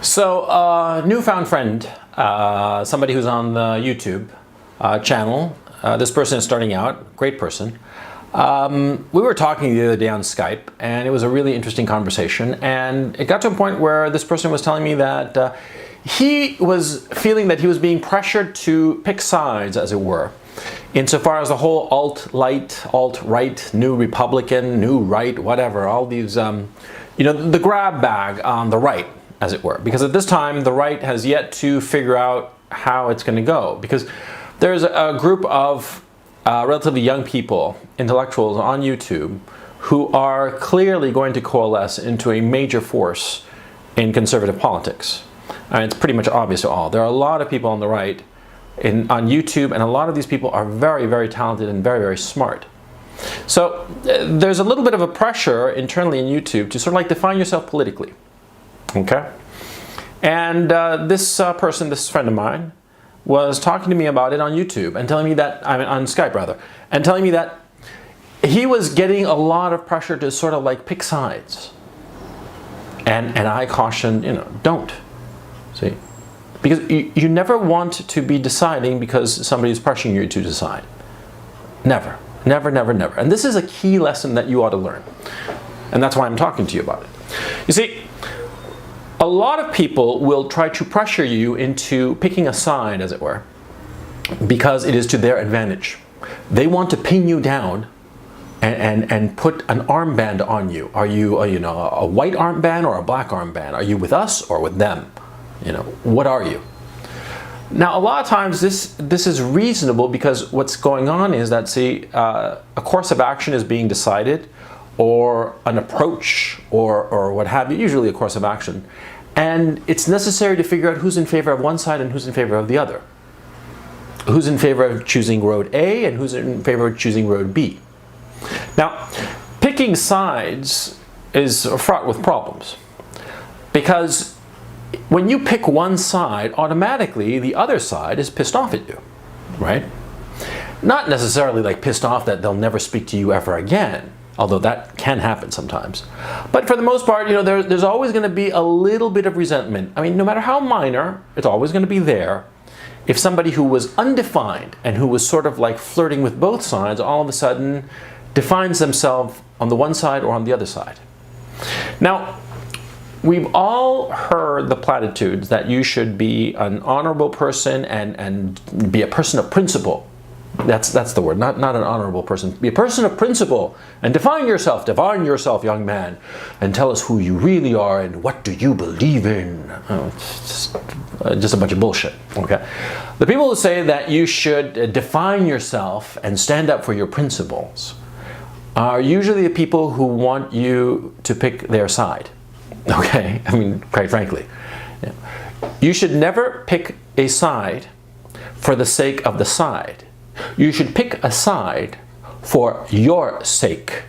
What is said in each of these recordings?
So, newfound friend, somebody who's on the YouTube channel. This person is starting out, great person. We were talking the other day on Skype, and it was a really interesting conversation. And it got to a point where this person was telling me that he was feeling that he was being pressured to pick sides, as it were, insofar as the whole alt-right, new Republican, new right, whatever, all these, the grab bag on the right, as it were. Because at this time, the right has yet to figure out how it's going to go. Because there's a group of relatively young people, intellectuals on YouTube, who are clearly going to coalesce into a major force in conservative politics. And it's pretty much obvious to all. There are a lot of people on the right on YouTube, and a lot of these people are very, very talented and very, very smart. So there's a little bit of a pressure internally in YouTube to sort of like define yourself politically. Okay? And this person, this friend of mine, was talking to me about it on YouTube and telling me that, on Skype rather, and telling me that he was getting a lot of pressure to sort of like pick sides. And I cautioned, don't. See? Because you never want to be deciding because somebody's pressuring you to decide. Never. Never, never, never. And this is a key lesson that you ought to learn. And that's why I'm talking to you about it. You see, a lot of people will try to pressure you into picking a side, as it were, because it is to their advantage. They want to pin you down and put an armband on you. Are you a white armband or a black armband? Are you with us or with them? What are you? Now, a lot of times this is reasonable because what's going on is that, see, a course of action is being decided, or an approach, or what have you, usually a course of action. And it's necessary to figure out who's in favor of one side and who's in favor of the other. Who's in favor of choosing road A and who's in favor of choosing road B. Now, picking sides is fraught with problems. Because when you pick one side, automatically the other side is pissed off at you, right? Not necessarily like pissed off that they'll never speak to you ever again, although that can happen sometimes. But for the most part, there's always going to be a little bit of resentment. I mean, no matter how minor, it's always going to be there. If somebody who was undefined and who was sort of like flirting with both sides all of a sudden defines themselves on the one side or on the other side. Now, we've all heard the platitudes that you should be an honorable person and be a person of principle. That's the word, not an honorable person. Be a person of principle and define yourself, young man, and tell us who you really are and what do you believe in. Oh, it's just a bunch of bullshit, okay? The people who say that you should define yourself and stand up for your principles are usually the people who want you to pick their side, okay? I mean, quite frankly. You should never pick a side for the sake of the side. You should pick a side for your sake.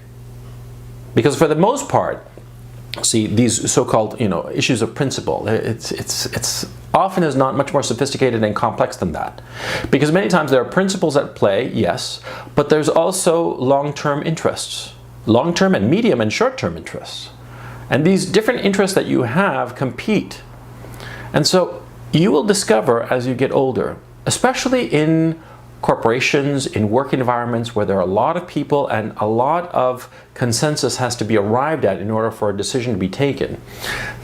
Because for the most part, see, these so-called, issues of principle, it's often is not much more sophisticated and complex than that. Because many times there are principles at play, yes, but there's also long-term interests. Long-term and medium and short-term interests. And these different interests that you have compete. And so you will discover as you get older, especially in corporations, in work environments where there are a lot of people and a lot of consensus has to be arrived at in order for a decision to be taken,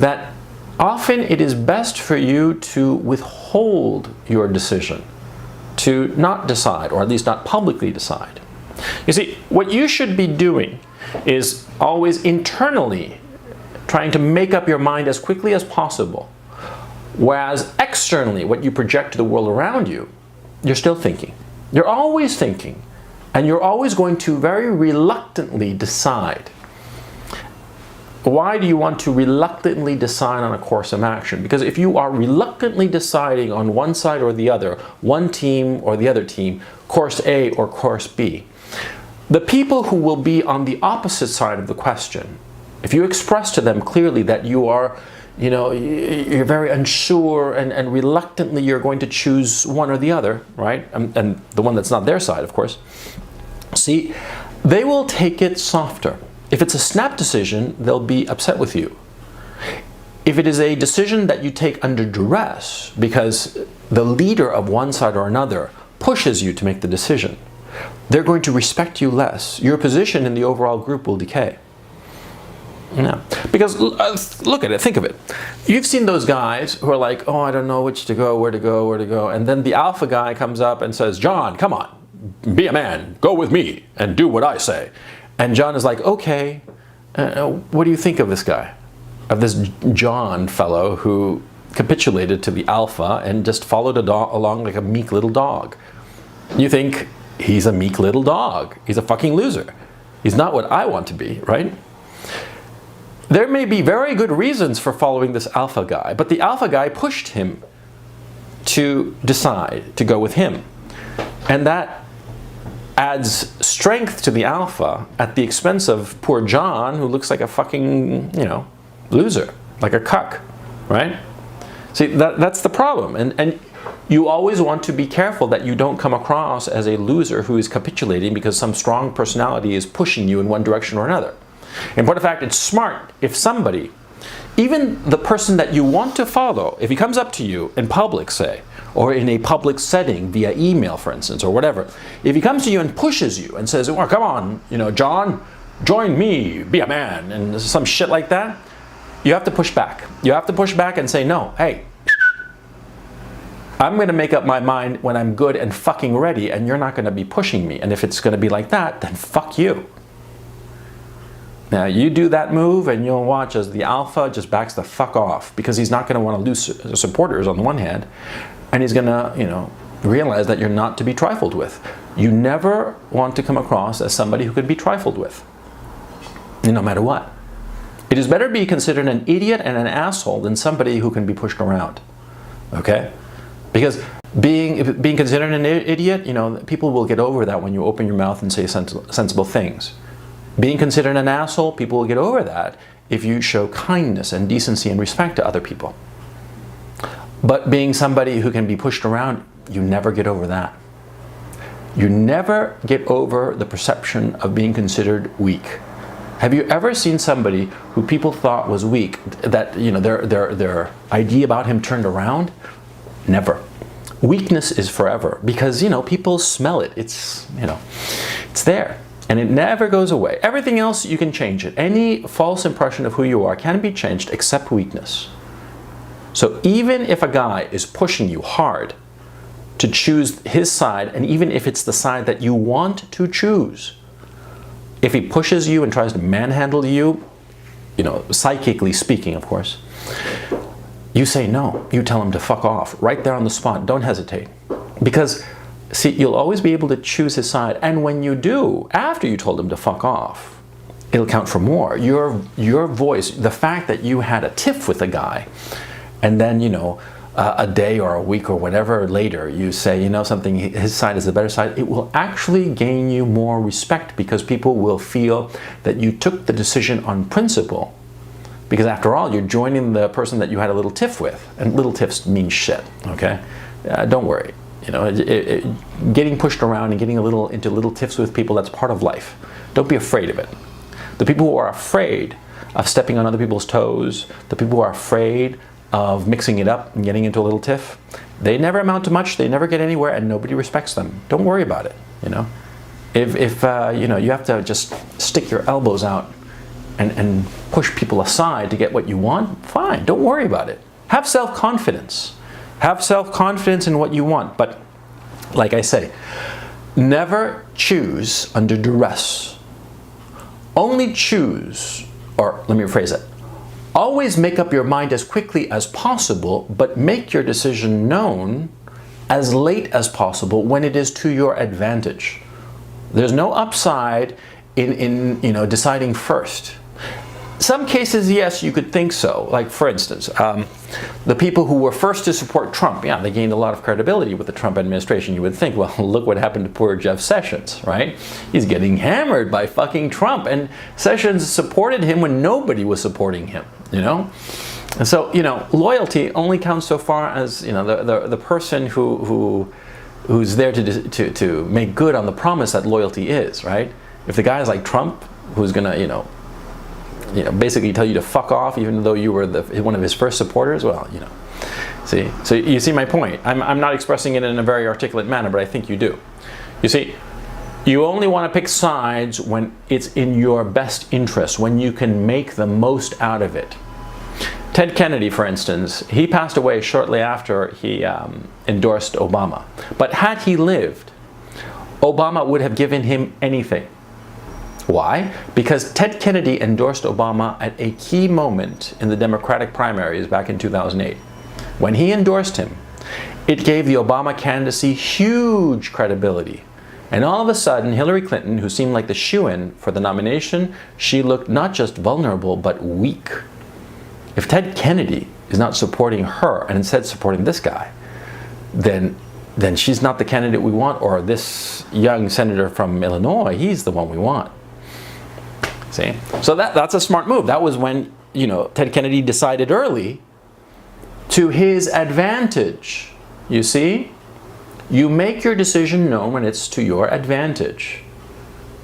that often it is best for you to withhold your decision, to not decide, or at least not publicly decide. You see, what you should be doing is always internally trying to make up your mind as quickly as possible, whereas externally, what you project to the world around you, you're still thinking. You're always thinking, and you're always going to very reluctantly decide. Why do you want to reluctantly decide on a course of action? Because if you are reluctantly deciding on one side or the other, one team or the other team, course A or course B, the people who will be on the opposite side of the question, if you express to them clearly that you are you're very unsure and reluctantly you're going to choose one or the other, right? And the one that's not their side, of course. See, they will take it softer. If it's a snap decision, they'll be upset with you. If it is a decision that you take under duress because the leader of one side or another pushes you to make the decision, they're going to respect you less. Your position in the overall group will decay. Yeah. Because look at it, think of it. You've seen those guys who are like, oh, I don't know which to go, where to go, where to go. And then the alpha guy comes up and says, John, come on, be a man, go with me and do what I say. And John is like, okay, what do you think of this guy? Of this John fellow who capitulated to the alpha and just followed along like a meek little dog. You think he's a meek little dog. He's a fucking loser. He's not what I want to be, right? There may be very good reasons for following this alpha guy, but the alpha guy pushed him to decide to go with him. And that adds strength to the alpha at the expense of poor John, who looks like a fucking, loser, like a cuck, right? See, that's the problem. And you always want to be careful that you don't come across as a loser who is capitulating because some strong personality is pushing you in one direction or another. In point of fact, it's smart if somebody, even the person that you want to follow, if he comes up to you in public, say, or in a public setting via email, for instance, or whatever, if he comes to you and pushes you and says, well, come on, John, join me, be a man, and some shit like that, you have to push back. You have to push back and say, no, hey, I'm going to make up my mind when I'm good and fucking ready, and you're not going to be pushing me. And if it's going to be like that, then fuck you. Now, you do that move and you'll watch as the alpha just backs the fuck off, because he's not going to want to lose supporters on the one hand, and he's going to, realize that you're not to be trifled with. You never want to come across as somebody who could be trifled with, no matter what. It is better to be considered an idiot and an asshole than somebody who can be pushed around, okay? Because being considered an idiot, people will get over that when you open your mouth and say sensible things. Being considered an asshole, people will get over that if you show kindness and decency and respect to other people. But being somebody who can be pushed around, you never get over that. You never get over the perception of being considered weak. Have you ever seen somebody who people thought was weak, that their idea about him turned around? Never. Weakness is forever, because people smell it. It's there. And it never goes away. Everything else, you can change it. Any false impression of who you are can be changed except weakness. So even if a guy is pushing you hard to choose his side, and even if it's the side that you want to choose, if he pushes you and tries to manhandle you, psychically speaking, of course, you say no. You tell him to fuck off right there on the spot. Don't hesitate. Because see, you'll always be able to choose his side, and when you do, after you told him to fuck off, it'll count for more. Your voice, the fact that you had a tiff with a guy, and then a day or a week or whatever later, you say something, his side is the better side, it will actually gain you more respect, because people will feel that you took the decision on principle. Because after all, you're joining the person that you had a little tiff with, and little tiffs mean shit. Okay, don't worry. Getting pushed around and getting into little tiffs with people, that's part of life. Don't be afraid of it. The people who are afraid of stepping on other people's toes, the people who are afraid of mixing it up and getting into a little tiff, they never amount to much, they never get anywhere, and nobody respects them. Don't worry about it, If you have to just stick your elbows out and push people aside to get what you want, fine, don't worry about it. Have self-confidence. Have self-confidence in what you want, but like I say, never choose under duress. Only choose, or let me rephrase it, always make up your mind as quickly as possible, but make your decision known as late as possible when it is to your advantage. There's no upside in deciding first. Some cases, yes, you could think so. Like, for instance, the people who were first to support Trump, yeah, they gained a lot of credibility with the Trump administration. You would think, well, look what happened to poor Jeff Sessions, right? He's getting hammered by fucking Trump, and Sessions supported him when nobody was supporting him, And so, loyalty only counts so far as, the person who's there to make good on the promise that loyalty is, right? If the guy is like Trump, who's gonna, basically tell you to fuck off, even though you were one of his first supporters. Well, see, so you see my point. I'm not expressing it in a very articulate manner, but I think you do. You see, you only want to pick sides when it's in your best interest, when you can make the most out of it. Ted Kennedy, for instance, he passed away shortly after he endorsed Obama. But had he lived, Obama would have given him anything. Why? Because Ted Kennedy endorsed Obama at a key moment in the Democratic primaries back in 2008. When he endorsed him, it gave the Obama candidacy huge credibility. And all of a sudden, Hillary Clinton, who seemed like the shoo-in for the nomination, she looked not just vulnerable, but weak. If Ted Kennedy is not supporting her and instead supporting this guy, then she's not the candidate we want, or this young senator from Illinois, he's the one we want. See? So that's a smart move. That was when, Ted Kennedy decided early to his advantage. You see? You make your decision known when it's to your advantage.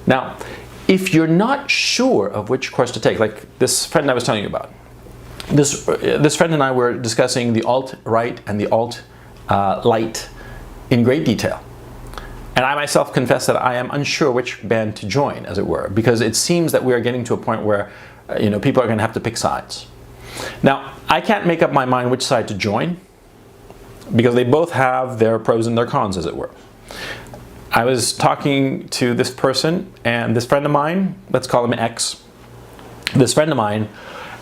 Now, if you're not sure of which course to take, like this friend I was telling you about, this friend and I were discussing the alt-right and the alt-light in great detail. And I myself confess that I am unsure which band to join, as it were, because it seems that we are getting to a point where people are going to have to pick sides. Now, I can't make up my mind which side to join, because they both have their pros and their cons, as it were. I was talking to this person, and this friend of mine, let's call him X. This friend of mine,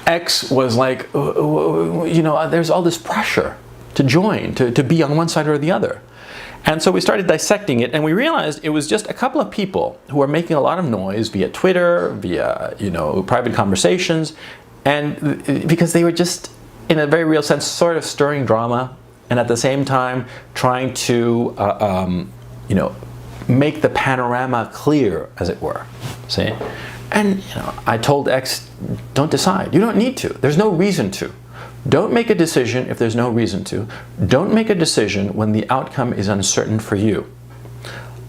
X, was like, there's all this pressure to join, to be on one side or the other. And so we started dissecting it, and we realized it was just a couple of people who were making a lot of noise via Twitter, via private conversations, and because they were just, in a very real sense, sort of stirring drama, and at the same time trying to make the panorama clear, as it were. See? And I told X, don't decide. You don't need to. There's no reason to. Don't make a decision if there's no reason to. Don't make a decision when the outcome is uncertain for you.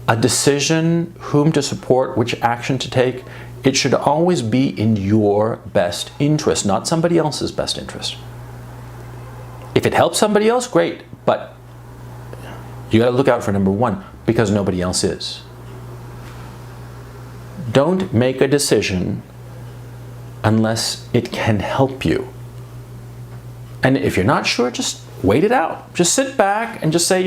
A decision, whom to support, which action to take, it should always be in your best interest, not somebody else's best interest. If it helps somebody else, great, but you got to look out for number one, because nobody else is. Don't make a decision unless it can help you. And if you're not sure, just wait it out. Just sit back and just say,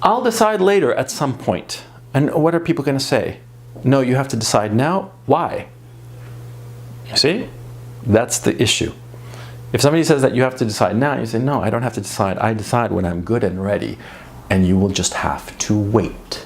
I'll decide later at some point. And what are people going to say? No, you have to decide now. Why? You see? That's the issue. If somebody says that you have to decide now, you say, no, I don't have to decide. I decide when I'm good and ready. And you will just have to wait.